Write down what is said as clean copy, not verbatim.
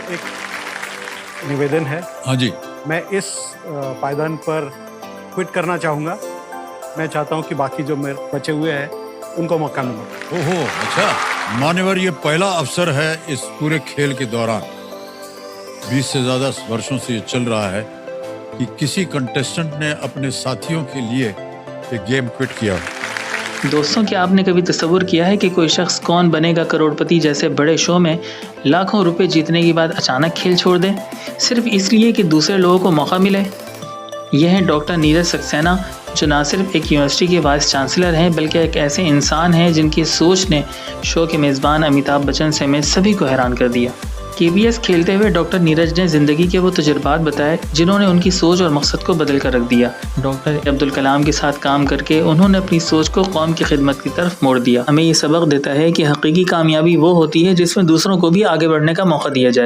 एक निवेदन है। हाँ जी। मैं इस पायदान पर क्विट करना चाहूँगा। मैं चाहता हूँ कि बाकी जो मेरे बचे हुए हैं उनको मौका मिले। ओहो, अच्छा। मान्यवर, ये पहला अवसर है इस पूरे खेल के दौरान, 20 से ज़्यादा वर्षों से ये चल रहा है, कि किसी कंटेस्टेंट ने अपने साथियों के लिए एक गेम क्विट किया। दोस्तों, क्या आपने कभी तसव्वुर किया है कि कोई शख्स कौन बनेगा करोड़पति जैसे बड़े शो में लाखों रुपए जीतने के बाद अचानक खेल छोड़ दे, सिर्फ इसलिए कि दूसरे लोगों को मौका मिले? यह है डॉक्टर नीरज सक्सेना, जो ना सिर्फ एक यूनिवर्सिटी के वाइस चांसलर हैं बल्कि एक ऐसे इंसान हैं जिनकी सोच ने शो के मेज़बान अमिताभ बच्चन समेत सभी को हैरान कर दिया। KBS खेलते हुए डॉक्टर नीरज ने ज़िंदगी के वो तजुर्बात बताए जिन्होंने उनकी सोच और मकसद को बदल कर रख दिया। डॉक्टर अब्दुल कलाम के साथ काम करके उन्होंने अपनी सोच को कौम की खिदमत की तरफ मोड़ दिया। हमें ये सबक देता है कि हकीकी कामयाबी वो होती है जिसमें दूसरों को भी आगे बढ़ने का मौका दिया जाए।